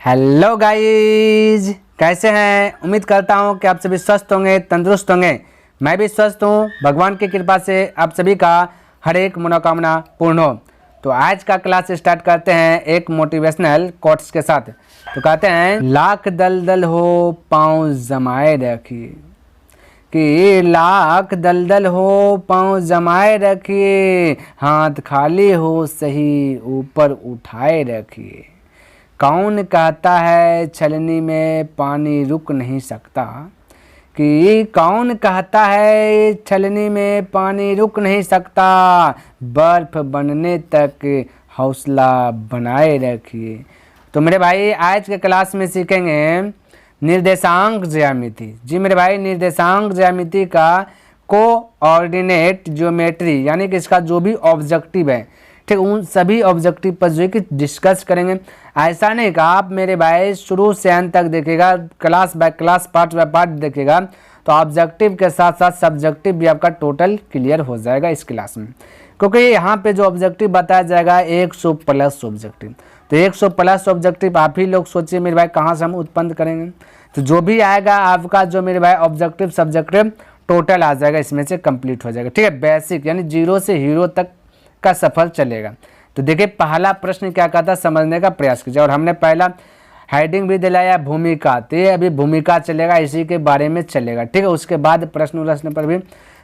Hello guys, कैसे हैं। उम्मीद करता हूं कि आप सभी स्वस्थ होंगे, तंदुरुस्त होंगे। मैं भी स्वस्थ हूं, भगवान की कृपा से आप सभी का हर एक मनोकामना पूर्ण हो। तो आज का क्लास स्टार्ट करते हैं एक मोटिवेशनल कोट्स के साथ। तो कहते हैं, लाख दलदल हो पाँव जमाए रखिए, कि लाख दलदल हो पाँव जमाए रखिए, हाथ खाली हो सही ऊपर उठाए रखिए। कौन कहता है छलनी में पानी रुक नहीं सकता, कि कौन कहता है छलनी में पानी रुक नहीं सकता, बर्फ बनने तक हौसला बनाए रखिए। तो मेरे भाई आज के क्लास में सीखेंगे निर्देशांक ज्यामिति। जी मेरे भाई, निर्देशांक ज्यामिति का कोऑर्डिनेट ज्योमेट्री, यानी कि इसका जो भी ऑब्जेक्टिव है, ठीक, उन सभी ऑब्जेक्टिव पर जो है कि डिस्कस करेंगे। ऐसा नहीं कि आप मेरे भाई शुरू से अंत तक देखेगा, class by class, part by part देखेगा, तो ऑब्जेक्टिव के साथ साथ सब्जेक्टिव भी आपका टोटल क्लियर हो जाएगा इस क्लास में। क्योंकि यहाँ पे जो ऑब्जेक्टिव बताया जाएगा 100 प्लस ऑब्जेक्टिव, तो 100 प्लस ऑब्जेक्टिव आप ही लोग सोचिए मेरे भाई कहाँ से हम उत्पन्न करेंगे। तो जो भी आएगा आपका जो मेरे भाई ऑब्जेक्टिव सब्जेक्टिव टोटल आ जाएगा, इसमें से कंप्लीट हो जाएगा। ठीक है, बेसिक यानी जीरो से हीरो तक का सफर चलेगा। तो देखिए पहला प्रश्न क्या कहता है, समझने का प्रयास कीजिए। और हमने पहला हेडिंग भी दिलाया भूमिका, तो ये अभी भूमिका चलेगा, इसी के बारे में चलेगा। ठीक है, उसके बाद प्रश्न पर भी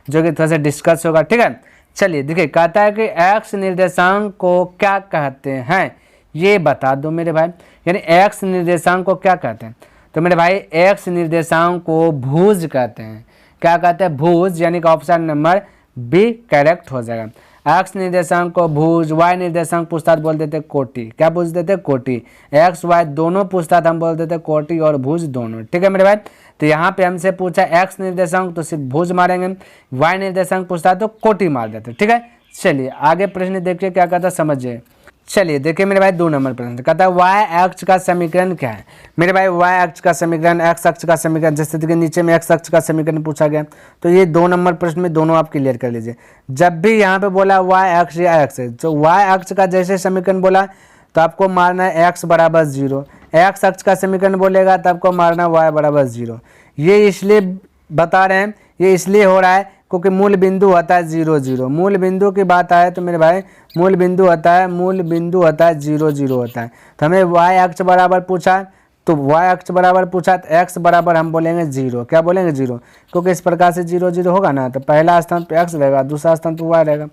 जो कि थोड़ा सा डिस्कस होगा। ठीक है, चलिए देखिए कहता है कि एक्स निर्देशांक को क्या कहते हैं, ये बता दो मेरे भाई। यानी एक्स निर्देशांक को क्या कहते हैं, तो मेरे भाई एक्स निर्देशांक को भुज कहते हैं। क्या कहते हैं, भुज, यानी कि ऑप्शन नंबर बी करेक्ट हो जाएगा। एक्स निर्देशांक को भुज, वाई निर्देशांक पूछता तो बोल देते कोटि। क्या पूछ देते, कोटि। एक्स वाई दोनों पूछता था, हम बोल देते कोटि और भुज दोनों। ठीक है मेरे भाई, तो यहाँ पे हमसे पूछा एक्स निर्देशांक तो सिर्फ भुज मारेंगे, वाई निर्देशांक पूछता तो कोटि मार देते। ठीक है, चलिए आगे प्रश्न देखिए क्या कहता समझिए। चलिए देखिए मेरे भाई 2 नंबर प्रश्न कहता है वाई अक्ष का समीकरण क्या है। मेरे भाई वाई अक्ष का समीकरण, एक्स अक्ष का समीकरण, जैसे कि नीचे में एक्स अक्ष का समीकरण पूछा गया, तो ये 2 नंबर प्रश्न में दोनों आप क्लियर कर लीजिए। जब भी यहाँ पे बोला वाई अक्ष या एक्स है, तो वाई अक्ष का जैसे समीकरण बोला तो आपको मारना है एक्स बराबर 0, एक्स अक्ष का समीकरण बोलेगा तो आपको मारना वाई बराबर 0। ये इसलिए बता रहे हैं, ये इसलिए हो रहा है क्योंकि मूल बिंदु होता है 0 0। मूल बिंदु की बात आए तो मेरे भाई मूल बिंदु होता है 0 0 होता है। तो हमें वाई अक्ष बराबर पूछा, तो वाई अक्ष बराबर पूछा तो एक्स बराबर हम बोलेंगे 0। क्या बोलेंगे 0, क्योंकि इस प्रकार से 0 0 होगा ना, तो पहला स्थान पे एक्स रहेगा, दूसरा स्थान पे वाई रहेगा।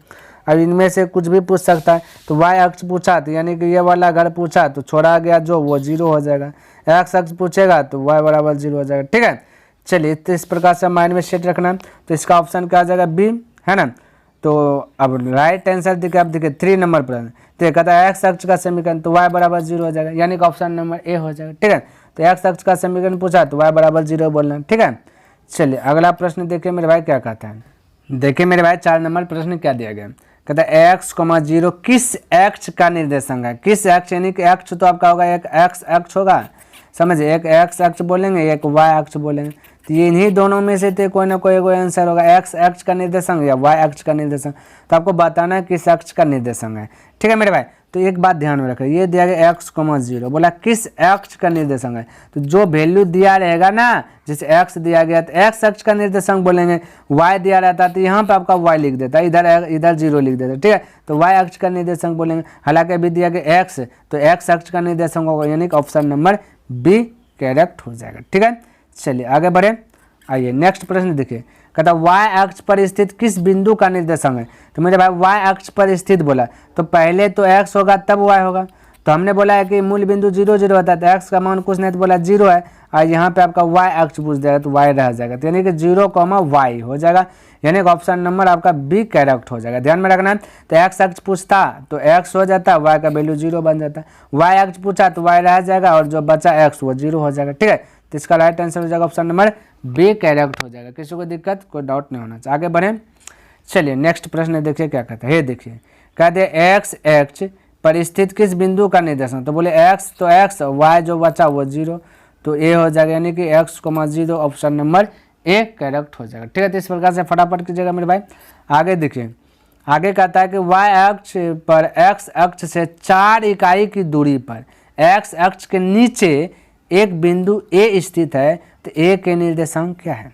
अब इनमें से कुछ भी पूछ सकता है, तो वाई अक्ष पूछा तो यानी कि ये वाला घर पूछा तो छोड़ा गया जो वो 0 हो जाएगा। एक्स अक्ष पूछेगा तो वाई बराबर 0 हो जाएगा। ठीक है, चलिए तो इस प्रकार से माइंड में सेट रखना। तो इसका ऑप्शन क्या आ जाएगा, बी, है ना। तो अब राइट आंसर देखिए, अब देखिए 3 नंबर प्रश्न, तो कहता है एक्स अक्ष का समीकरण तो वाई बराबर 0 हो जाएगा, यानी कि ऑप्शन नंबर ए हो जाएगा। ठीक है, तो एक्स अक्ष का समीकरण पूछा तो वाई बराबर 0 बोलना। ठीक है, चलिए अगला प्रश्न देखिए मेरे भाई क्या कहता है। देखिए मेरे भाई 4 नंबर प्रश्न क्या दिया गया, कहता है एक्स, 0 किस अक्ष का निर्देशांक है। किस अक्ष, यानी कि अक्ष तो आपका होगा एक एक्स अक्ष होगा, समझिए, एक एक्स अक्ष बोलेंगे, एक वाई अक्ष बोलेंगे, तो ये इन्हीं दोनों में से थे कोई ना कोई आंसर होगा, एक्स अक्ष का निर्देशांक या वाई अक्ष का निर्देशांक। तो आपको बताना है किस अक्ष का निर्देशांक है। ठीक है मेरे भाई, तो एक बात ध्यान में रखें, ये दिया गया एक्स, 0 बोला किस अक्ष का निर्देशांक है, तो जो वैल्यू दिया रहेगा ना, जैसे एक्स दिया गया तो एक्स अक्ष का निर्देशांक बोलेंगे, वाई दिया रहता तो यहाँ पे आपका वाई लिख देता, इधर 0 लिख देता। ठीक है, तो वाई अक्ष का निर्देशांक बोलेंगे। हालांकि अभी दिया गया एक्स, तो एक्स अक्ष का निर्देशांक होगा, यानी कि ऑप्शन नंबर बी करेक्ट हो जाएगा। ठीक है, चलिए आगे बढ़े। आइए नेक्स्ट प्रश्न देखिए, कहता वाई अक्ष पर स्थित किस बिंदु का निर्देशांक है। तो मेरे भाई वाई अक्ष पर स्थित बोला तो पहले तो एक्स होगा तब वाई होगा, तो हमने बोला है कि मूल बिंदु 0 0 होता है, तो एक्स का मान कुछ नहीं तो बोला 0 है, और यहाँ पे आपका वाई अक्ष पूछ देगा तो वाई रह जाएगा, तो यानी कि 0, वाई हो जाएगा, यानी कि ऑप्शन नंबर आपका बी करेक्ट हो जाएगा। ध्यान में रखना है, तो एक्स अक्ष पूछता तो एक्स हो जाता, वाई का वैल्यू 0 बन जाता, वाई अक्ष पूछा तो वाई रह जाएगा, और जो बचा एक्स वो 0 हो जाएगा। ठीक है, तो इसका राइट आंसर हो जाएगा ऑप्शन नंबर बी करेक्ट हो जाएगा। किसी को दिक्कत, कोई डाउट नहीं होना चाहिए। आगे बढ़ें, चलिए नेक्स्ट प्रश्न देखिए क्या कहता है। ये देखिए कहते हैं एक्स अक्ष पर स्थित किस बिंदु का निर्देशांक, तो बोले एक्स, तो एक्स, वाई जो बचा वो 0, तो ए हो जाएगा, यानी कि x, 0 option number A correct हो जाएगा। ठीक है, तो इस प्रकार से फटाफट कीजिएगा मेरे भाई। आगे देखिए, आगे कहता है कि वाई अक्ष पर एक्स अक्ष से 4 इकाई की दूरी पर एक्स अक्ष के नीचे एक बिंदु ए स्थित है तो ए के निर्देशांक क्या है।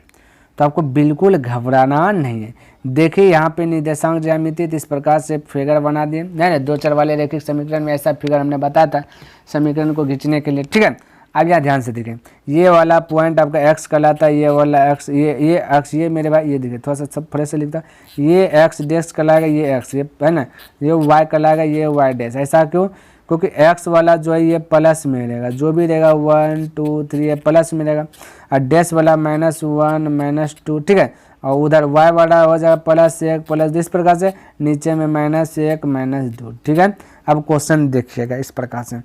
तो आपको बिल्कुल घबराना नहीं है। देखिए यहाँ पे निर्देशांक ज्यामिति तो इस प्रकार से फिगर बना दिए, नहीं दो चर वाले रैखिक समीकरण में ऐसा फिगर हमने बताया था समीकरण को खींचने के लिए, ठीक है। अब यहाँ ध्यान से देखें, ये वाला पॉइंट आपका एक्स कहलाता है, ये वाला एक्स, ये एक्स, ये मेरे भाई ये देखिए थोड़ा सा सब फ्रेश से लिखता, ये एक्स डैश कहलाएगा, ये एक्स, ये है ना, ये वाई कहलाएगा, ये वाई डैश। ऐसा क्यों? क्योंकि एक्स वाला जो है ये प्लस में रहेगा, जो भी रहेगा 1 2 3 ये प्लस में रहेगा, और डैश वाला -1 -2, ठीक है। और उधर वाई वाला हो जाएगा +1 +2, इस प्रकार से नीचे में -1 -2, ठीक है। अब क्वेश्चन देखिएगा इस प्रकार से,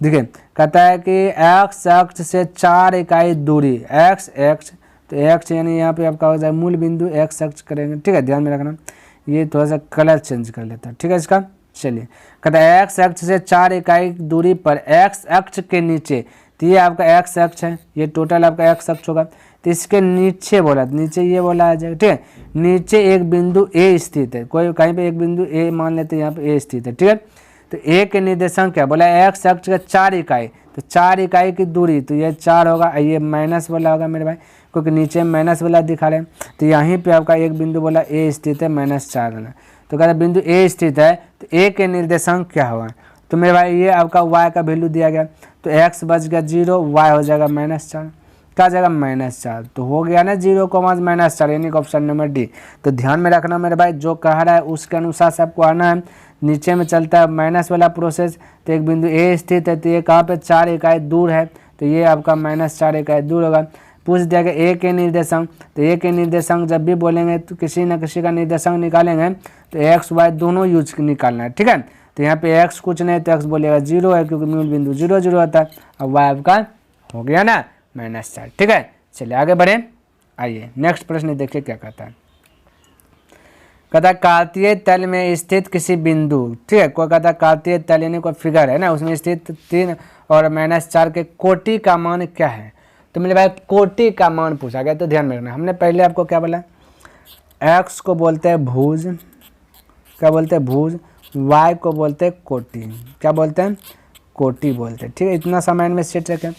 देखिए कहता है कि एक्स अक्ष से 4 इकाई दूरी एक्स एक्स, तो एक्स यानी यहाँ पे आपका हो जाए मूल बिंदु एक्स अक्ष करेंगे, ठीक है। ध्यान में रखना, ये थोड़ा सा कलर चेंज कर लेता है, ठीक है इसका। चलिए कहता है एक्स अक्ष से 4 इकाई दूरी पर एक्स अक्ष के नीचे, तो ये आपका एक्स अक्ष है, ये टोटल आपका एक्स अक्ष होगा, तो इसके नीचे बोला, नीचे ये बोला आ जाएगा, ठीक है। नीचे एक बिंदु ए स्थित है, कोई कहीं पे एक बिंदु ए मान लेते हैं, यहाँ पे ए स्थित है, ठीक है। तो ए के निर्देशांक क्या बोला, एक्स अक्ष का 4 इकाई, तो 4 इकाई की दूरी, तो ये 4 होगा, ये माइनस वाला होगा मेरे भाई, क्योंकि नीचे माइनस वाला दिखा रहे हैं। तो यहीं पे आपका एक बिंदु बोला ए स्थित है, -4 वाला, तो कहते बिंदु ए स्थित है, तो ए के निर्देशांक क्या होगा। तो मेरे भाई ये आपका वाई का वैल्यू दिया गया, तो एक्स बच गया 0, वाई हो जाएगा -4, क्या जाएगा -4, तो हो गया ना 0, -4 यानी कि ऑप्शन नंबर डी। तो ध्यान में रखना मेरे भाई, जो कह रहा है उसके अनुसार से आपको आना है। नीचे में चलता है माइनस वाला प्रोसेस, तो एक बिंदु ए स्थित है, तो ये कहाँ पे 4 इकाई दूर है, तो ये आपका -4 इकाई दूर होगा। पूछ दिया गया ए के निर्देशांक, तो ए के निर्देशांक जब भी बोलेंगे तो किसी न किसी का निर्देशांक निकालेंगे, तो एक्स वाई दोनों यूज निकालना है, ठीक है। तो यहाँ पे एक्स कुछ नहीं, तो एक्स बोलेगा 0 है, क्योंकि मूल बिंदु 0 0 होता है, और वाई आपका हो गया ना -4, ठीक है। चलिए आगे बढ़े, आइए नेक्स्ट प्रश्न देखिए क्या कहता है। कहता है कार्तीय तल में स्थित किसी बिंदु, ठीक है, कोई कहता है कार्तीय तल यानी कोई फिगर है ना, उसमें स्थित 3 और -4 के कोटि का मान क्या है। तो मेरे भाई कोटि का मान पूछा गया, तो ध्यान में रखना, हमने पहले आपको क्या बोला, एक्स को बोलते हैं भुज, क्या बोलते हैं भुज, वाई को बोलते हैं कोटि, क्या बोलते हैं कोटि बोलते हैं, ठीक है। इतना सा माइंड में सेट रखें।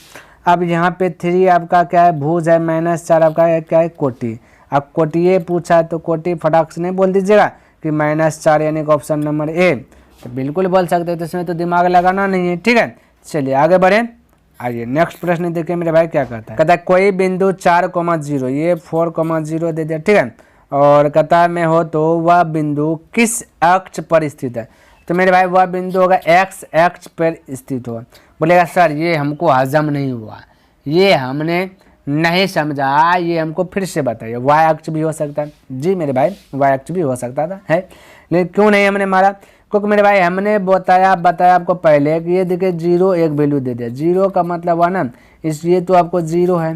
अब यहाँ पे 3 आपका क्या है भुज है, -4 आपका है क्या है कोटि। अब कोटिये पूछा है तो कोटि फटाक से नहीं बोल दीजिएगा कि -4 यानी कि ऑप्शन नंबर ए, तो बिल्कुल बोल सकते हो, तो इसमें तो दिमाग लगाना नहीं है, ठीक है। चलिए आगे बढ़े, आइए नेक्स्ट प्रश्न देखिए मेरे भाई क्या कहता है। कहता है कोई बिंदु 4,0 ये 4,0 दे दिया, ठीक है, और कतार में हो तो वह बिंदु किस अक्ष पर स्थित है। तो मेरे भाई वह बिंदु होगा एक्स अक्ष पर स्थित होगा। बोलेगा सर ये हमको हजम नहीं हुआ, ये हमने नहीं समझा, ये हमको फिर से बताइए। वाई अक्ष भी हो सकता है, जी मेरे भाई वाई अक्ष भी हो सकता था, है, लेकिन क्यों नहीं हमने मारा, क्योंकि मेरे भाई हमने बताया आपको पहले कि ये देखिए 0 एक वैल्यू दे दिया, 0 का मतलब हुआ ना, इसलिए तो आपको 0 है,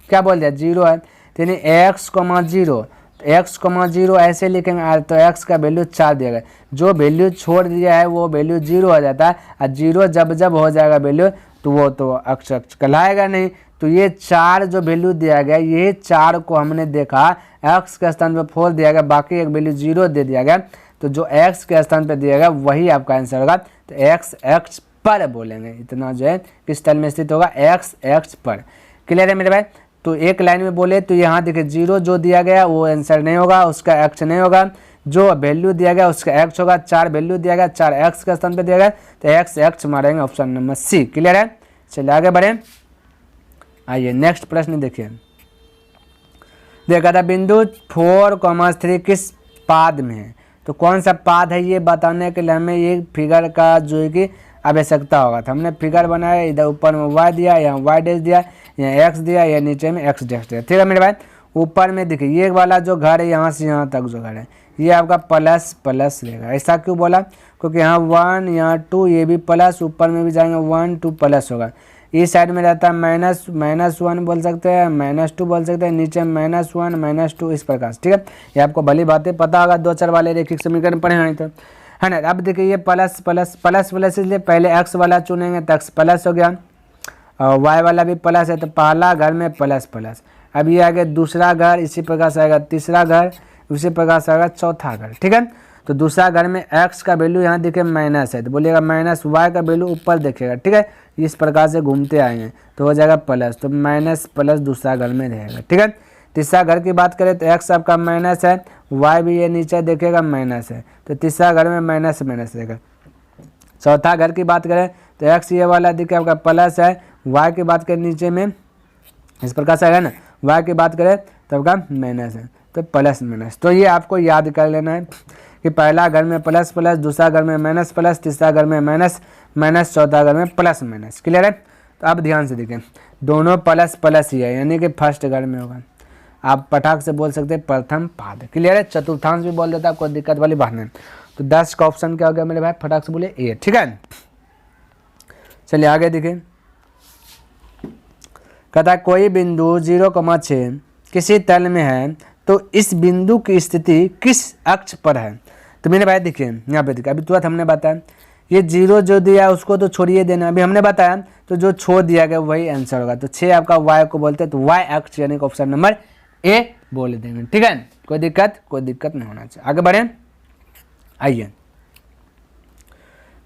क्या बोल दिया 0 है, तो यानी x,0, x,0 ऐसे लिखेंगे, तो x का वैल्यू 4 दिया गया, जो वैल्यू छोड़ दिया है वो वैल्यू 0 हो जाता है, और 0 जब हो जाएगा वैल्यू तो वो तो अक्ष कहलाएगा नहीं। तो ये 4 जो वैल्यू दिया गया, ये 4 को हमने देखा x के स्थान पर 4 दिया गया, बाकी एक वैल्यू 0 दे दिया गया, तो जो x के स्थान पर दिया गया वही आपका आंसर होगा। तो x अक्ष पर बोलेंगे, इतना जो है किस तल में स्थित होगा, x अक्ष पर। क्लियर है मेरे भाई। तो एक लाइन में बोले तो यहाँ देखिए 0 जो दिया गया वो आंसर नहीं होगा, उसका अक्ष नहीं होगा, जो वैल्यू दिया गया उसका अक्ष होगा। 4 वैल्यू दिया गया, 4 x के स्थान पर दिया गया, तो x अक्ष मारेंगे, ऑप्शन नंबर सी। क्लियर है। चलिए आगे बढ़े, आइए नेक्स्ट प्रश्न देखिए। देखा था बिंदु 4,3 किस पाद में है, तो कौन सा पाद है ये बताने के लिए हमें ये फिगर का जो है कि आवश्यकता होगा। तो हमने फिगर बनाया, इधर ऊपर में y दिया, यहाँ y डैश दिया, यहाँ x दिया, या नीचे में x डैश दिया, ठीक है मेरे भाई। ऊपर में देखिए ये वाला जो घर है यहाँ से यहाँ तक जो घर है ये आपका प्लस प्लस रहेगा। ऐसा क्यों बोला, क्योंकि यहाँ 1 यहाँ 2 ये भी प्लस, ऊपर में भी जाएंगे 1 2 प्लस होगा। इस साइड में रहता है -1 बोल सकते हैं, -2 बोल सकते हैं, नीचे -1 -2 इस प्रकार से, ठीक है। ये आपको भली बातें पता होगा, 2 4 वाले रैखिक समीकरण पढ़े हैं तो, है ना। अब देखिए ये प्लस प्लस प्लस प्लस, इसलिए पहले x वाला चुनेंगे तो x प्लस हो गया, और y वाला भी प्लस है, तो पहला घर में प्लस प्लस। अब ये आगे दूसरा घर, इसी प्रकार से आएगा तीसरा घर, उसी प्रकार से आएगा चौथा घर, ठीक है। तो दूसरा घर में x का वैल्यू यहाँ देखिए माइनस है, तो बोलिएगा -y का वैल्यू ऊपर देखेगा, ठीक है। इस प्रकार से घूमते आएंगे तो हो जाएगा प्लस, तो माइनस प्लस दूसरा घर में रहेगा। ठीक है, तीसरा घर की बात करें तो एक्स आपका माइनस है, वाई भी ये नीचे देखेगा माइनस है, तो तीसरा घर में माइनस माइनस रहेगा। चौथा घर की बात करें तो एक्स ये वाला दिखे आपका प्लस है, वाई की बात करें नीचे में इस प्रकार से आएगा ना, वाई की बात करें तो आपका माइनस है, तो प्लस माइनस। तो ये आपको याद कर लेना है कि पहला घर में प्लस प्लस, दूसरा घर में माइनस प्लस, तीसरा घर में माइनस माइनस, चौथा घर में प्लस माइनस। क्लियर है? तो अब ध्यान से देखें, दोनों प्लस प्लस ही है, यानी कि फर्स्ट घर में होगा। आप पटाख से बोल सकते हैं प्रथम पाद। क्लियर है? चतुर्थांश भी बोल देता है, कोई दिक्कत वाली बात नहीं। तो 10 का ऑप्शन क्या हो गया मेरे भाई? फटाक से बोले ए। ठीक है, चलिए आगे देखिए। कहता है कोई बिंदु 0,6 किसी तल में है तो इस बिंदु की स्थिति किस अक्ष पर है? तो मेरे भाई देखिए यहाँ पे देखिए, अभी तुरंत हमने बताया ये 0 जो दिया उसको तो छोड़िए देना, अभी हमने बताया तो जो छोड़ दिया गया वही आंसर होगा। तो 6 आपका वाई को बोलते हैं, तो वाई अक्ष यानी कि ऑप्शन नंबर ए बोल देंगे। ठीक है, कोई दिक्कत नहीं होना चाहिए। आगे बढ़े, आइए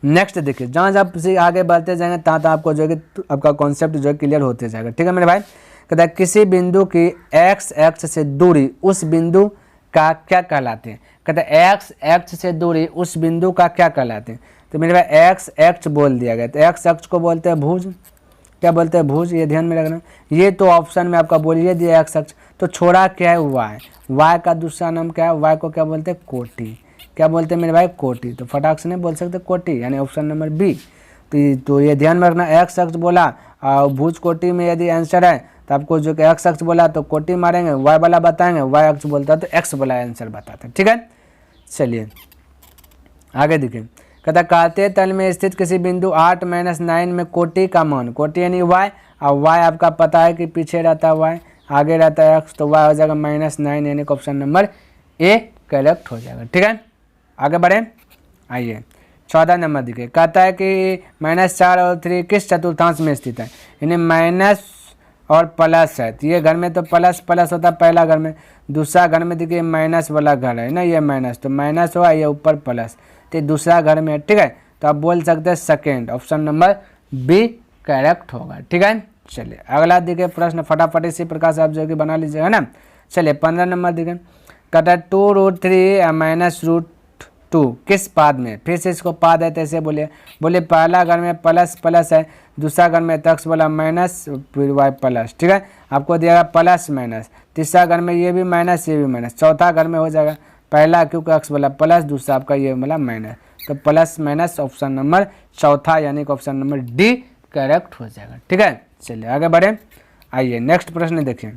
नेक्स्ट देखिए। जहाँ जहाँ से आगे बढ़ते जाएंगे तहाँ आपको जो है कि आपका कॉन्सेप्ट जो है क्लियर होते जाएगा। ठीक है मेरे भाई, कहता है किसी बिंदु की एक्स एक्स से दूरी उस बिंदु का क्या कहलाते हैं? कहता है एक्स एक्स से दूरी उस बिंदु का क्या कहलाते हैं? तो मेरे भाई एक्स एक्स बोल दिया गया, तो एक्स एक्स को बोलते हैं भुज। क्या बोलते हैं? भुज। ये ध्यान में रखना। ये तो ऑप्शन में आपका बोलिए दिया एक्स एक्स, तो छोड़ा क्या है? वाई। वाई का दूसरा नाम क्या है? वाई को क्या बोलते हैं? कोटि। क्या बोलते हैं मेरे भाई? कोटि। तो फटाक से नहीं बोल सकते कोटि, यानी ऑप्शन नंबर बी। तो ये ध्यान में रखना, एक्स एक्स बोला और भुज कोटि में यदि आंसर है तो आपको जो कि एक्स एक्स बोला तो कोटि मारेंगे, वाई वाला बताएंगे, वाई एक्स बोलता है तो एक्स वाला आंसर बताते हैं। ठीक है, चलिए आगे देखिए। कहता काते तल में स्थित किसी बिंदु 8 - 9 में कोटि का मान, कोटि यानी वाई, और वाई आपका पता है कि पीछे रहता है वाई, आगे रहता है एक्स, तो वाई हो जाएगा -9 यानी कि ऑप्शन नंबर ए करेक्ट हो जाएगा। ठीक है, आगे बढ़े, आइए 14 नंबर देखिए। कहता है कि -4 और 3 किस चतुर्थांश में स्थित है? यानी माइनस और प्लस है, तो ये घर में तो प्लस प्लस होता है पहला घर में, दूसरा घर में देखिए माइनस वाला घर है ना, ये माइनस, तो माइनस हुआ, ये ऊपर प्लस, तो दूसरा घर में है। ठीक है, तो आप बोल सकते हैं second, option number B correct होगा। ठीक है, चलिए अगला देखिए प्रश्न फटाफट इसी प्रकार से आप जो कि बना लीजिएगा ना। चलिए 15 नंबर देखिए। कहता है 2√3 - -2 किस पाद में? फिर से इसको पाद है तो ऐसे बोले पहला घर में प्लस प्लस है, दूसरा घर में तक्स बोला माइनस, फिर वाई प्लस। ठीक है, आपको दिया गया प्लस माइनस, तीसरा घर में ये भी माइनस ये भी माइनस, चौथा घर में हो जाएगा पहला क्योंकि एक्स बोला प्लस, दूसरा आपका ये बोला माइनस, तो प्लस माइनस ऑप्शन नंबर चौथा यानी कि ऑप्शन नंबर डी करेक्ट हो जाएगा। ठीक है, चलिए आगे बढ़े, आइए नेक्स्ट प्रश्न देखिए।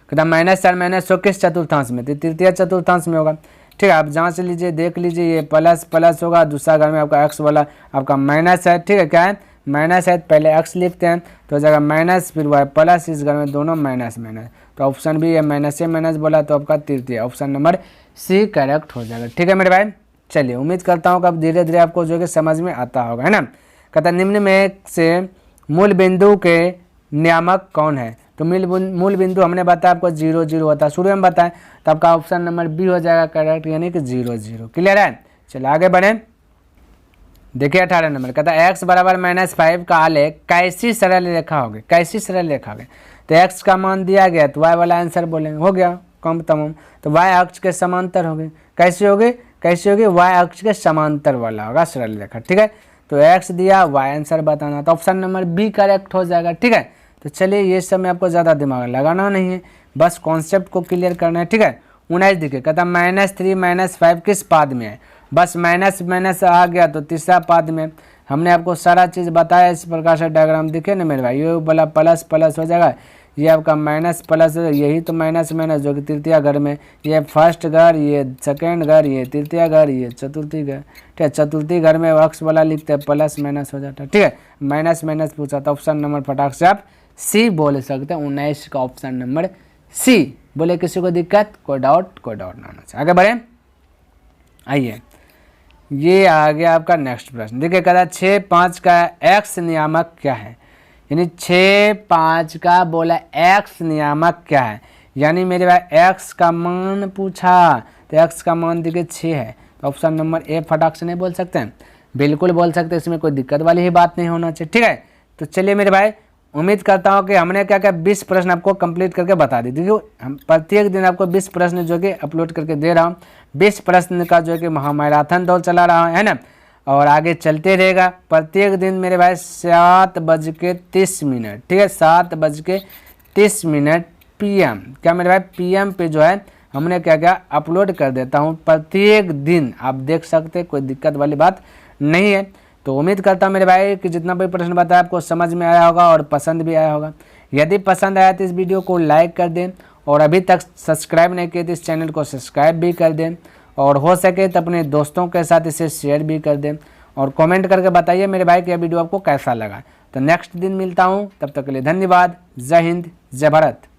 कहता -4 - 100 किस चतुर्थांश में? तो तृतीय चतुर्थांश में होगा। ठीक है, आप जांच लीजिए, देख लीजिए, ये प्लस प्लस होगा, दूसरा घर में आपका एक्स वाला आपका माइनस है। ठीक है, क्या है? माइनस है, पहले एक्स लिखते हैं तो हो जाएगा माइनस, फिर वाई प्लस, इस घर में दोनों माइनस माइनस, तो ऑप्शन बी है माइनस से माइनस बोला तो आपका तृतीय ऑप्शन नंबर सी करेक्ट हो जाएगा। ठीक है मेरे भाई, चलिए उम्मीद करता हूँ कि अब धीरे धीरे आपको जो कि समझ में आता होगा, है ना। कहता निम्न में से मूल बिंदु के नियामक कौन है? तो मूल बिंदु हमने बताया आपको 0 0 होता है, शुरू में बताया, तो आपका ऑप्शन नंबर बी हो जाएगा करेक्ट, यानी कि 0 0। क्लियर है, चलिए आगे बढ़े, देखिए 18 नंबर। कहता है x बराबर -5 का आलेख कैसी सरल रेखा होगी? कैसी सरल रेखा होगी? तो x का मान दिया गया तो y वाला आंसर बोलेंगे, हो गया कम तमाम, तो y अक्ष के समांतर होगी। कैसी होगी? कैसी होगी? y अक्ष के समांतर वाला होगा सरल रेखा। ठीक है, तो x दिया, y आंसर बताना, तो ऑप्शन नंबर बी करेक्ट हो जाएगा। ठीक है, तो चलिए ये सब में आपको ज़्यादा दिमाग लगाना नहीं है, बस कॉन्सेप्ट को क्लियर करना है। ठीक है, 19 देखिए। कहता -3 - 5 किस पाद में है? बस माइनस माइनस आ गया तो तीसरा पाद में। हमने आपको सारा चीज़ बताया, इस प्रकार से डायग्राम दिखे ना मेरे भाई, ये बोला प्लस प्लस हो जाएगा, ये आपका माइनस प्लस, यही तो माइनस माइनस जो कि तृतीय घर में, ये फर्स्ट घर, ये सेकेंड घर, ये तृतीय घर, ये चतुर्थी घर। ठीक है, चतुर्थी घर में अक्ष वाला लिखते हैं, प्लस माइनस हो जाता है। ठीक है, माइनस माइनस पूछा तो ऑप्शन नंबर फटाक से आप सी बोल सकते हैं, 19 का ऑप्शन नंबर सी। बोले किसी को दिक्कत? कोई डाउट ना होना चाहिए। आगे बढ़े, आइए ये आ गया आपका नेक्स्ट प्रश्न। देखिए कहता है 6 5 का एक्स नियामक क्या है? यानी 6 5 का बोला एक्स नियामक क्या है, यानी मेरे भाई एक्स का मान पूछा, तो एक्स का मान देखिए 6 है, तो ऑप्शन नंबर ए फटाक से नहीं बोल सकते हैं, बिल्कुल बोल सकते हैं, इसमें कोई दिक्कत वाली ही बात नहीं होना चाहिए। ठीक है, तो चलिए मेरे भाई, उम्मीद करता हूँ कि हमने क्या क्या 20 प्रश्न आपको कंप्लीट करके बता दी। देखिए हम प्रत्येक दिन आपको 20 प्रश्न जो कि अपलोड करके दे रहा हूँ। 20 प्रश्न का जो है कि महामैराथन दौड़ चला रहा है ना, और आगे चलते रहेगा प्रत्येक दिन मेरे भाई 7:30। ठीक है, 7:30 PM, क्या मेरे भाई PM पे जो है हमने क्या क्या अपलोड कर देता हूँ प्रत्येक दिन। आप देख सकते हैं, कोई दिक्कत वाली बात नहीं है। तो उम्मीद करता हूँ मेरे भाई कि जितना भी प्रश्न बताया आपको समझ में आया होगा और पसंद भी आया होगा। यदि पसंद आया तो इस वीडियो को लाइक कर दें, और अभी तक सब्सक्राइब नहीं किए तो इस चैनल को सब्सक्राइब भी कर दें, और हो सके तो अपने दोस्तों के साथ इसे शेयर भी कर दें, और कमेंट करके बताइए मेरे भाई कि यह वीडियो आपको कैसा लगा। तो नेक्स्ट दिन मिलता हूँ, तब तक के लिए धन्यवाद। जय हिंद, जय भारत।